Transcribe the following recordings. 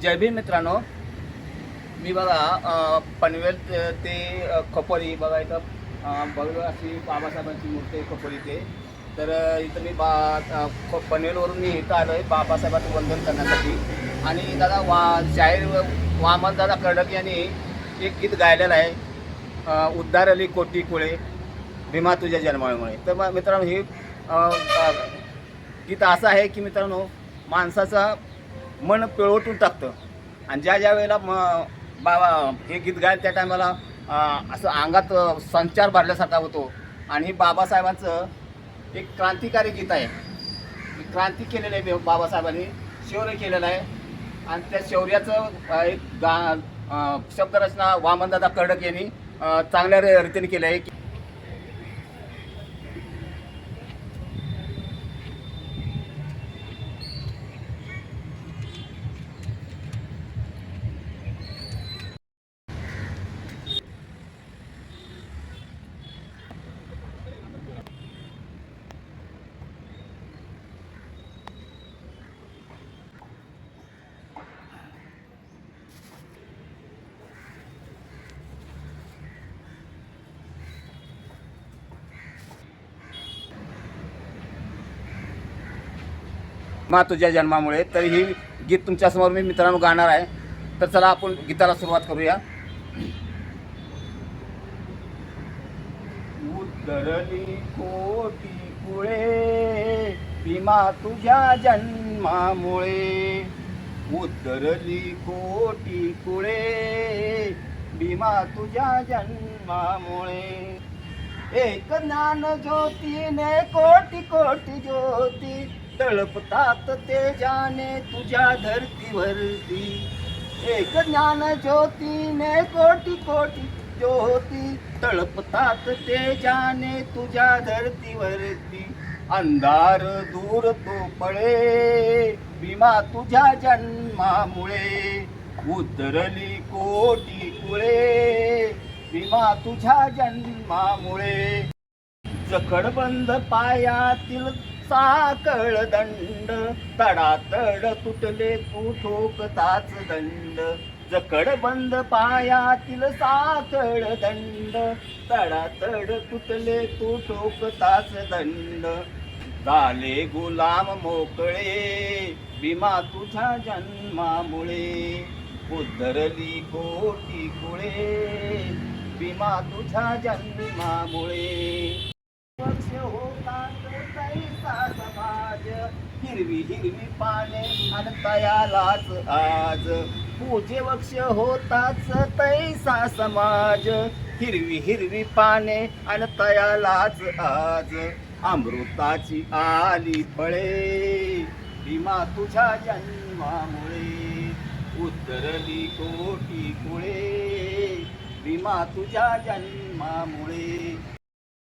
जय भीम मित्रांनो. मी बघा पनवेल ते खोपोली बघा इथं भव्य अशी बाबासाहेबांची मूर्ती आहे खोपोली ते. तर इथं मी पनवेलवरून मी इथं आलो आहे बाबासाहेबांचं वंदन करण्यासाठी. आणि दादा शाहीर वामन दादा कर्डक यांनी एक गीत गायलेलं आहे, उद्धार आली कोटी कुळे भीमा तुझ्या जन्मामुळे. तर मित्रांनो हे गीत असं आहे की मित्रांनो माणसाचा मन पिळवटून टाकतं. आणि ज्या वेळेला बाबा हे गीत गायल त्या टायमाला असं अंगात संचार भरल्यासारखा होतो. आणि हे बाबासाहेबांचं एक क्रांतिकारी गीत आहे. क्रांती केलेलं आहे बाबासाहेबांनी, शौर्य केलेलं आहे. आणि त्या शौर्याचं एक शब्दरचना वामनदादा कर्डक यांनी चांगल्या रीतीने केलं आहे. मा तुझ्या जन्मामुळे. तर ही गीत तुमच्यासमोर मी मित्रांनो गाणार आहे. तर चला आपण गीताला सुरुवात करूया. उद्धरली कोटी कुळे भीमा तुझ्या जन्मामुळे. उद्धरली कोटी कुळे भीमा तुझ्या जन्मामुळे. एक ज्ञान ज्योतीने कोटी कोटी ज्योती तळपतात तेजाने तुझ्या धरतीवरती. एक ज्ञान ज्योतीने कोटी कोटी ज्योती तळपतात तेजाने तुझ्या धरतीवरती. अंधार दूर तो पळे भीमा तुझ्या जन्मामुळे. उद्धरली कोटी कुळे भीमा तुझ्या जन्मामुळे. जखडबंद पायातील साकळ दंड तडातड तुटले तू ठोकताच दंड. जखडबंद पायातील साकळ दंड तडातड तुटले तू ठोकताच दंड. झाले गुलाम मोकळे भीमा तुझ्या जन्मामुळे. उद्धरली कोटी कुळे भीमा तुझ्या जन्मामुळे. वक्ष होतात तैसा समाज हिरवी हिरवी पाने आणि तयालाच आज. पूजे वक्ष होताच तैसा समाज हिरवी हिरवी पाने आणि तयालाच आज. अमृताची आली फळे भीमा तुझ्या जन्मामुळे. उद्धरली कोटी कुळे भीमा तुझ्या जन्मामुळे.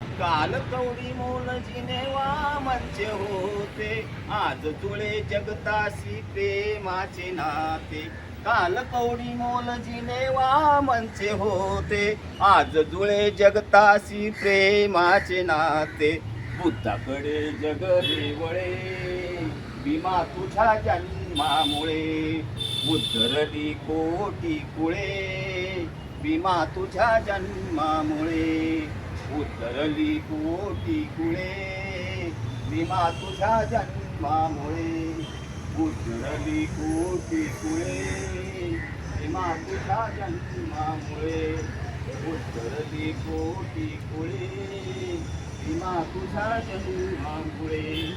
काल कवडी मोल जिने वामनचे होते आज जुळे जगताशी प्रेमाचे नाते. काल कवडी मोल जिने वामनचे होते आज जुळे जगताशी प्रेमाचे नाते. बुद्धाकडे जग वळे भीमा तुझ्या जन्मामुळे. उद्धरली कोटी कुळे भीमा तुझ्या जन्मामुळे. उद्धरली कोटी कुळे भीमा तुझ्या जन्मामुळे. उद्धरली कोटी कुळे भीमा तुझ्या जन्मामुळे. उद्धरली कोटी कुळे भीमा तुझ्या जन्मामुळे.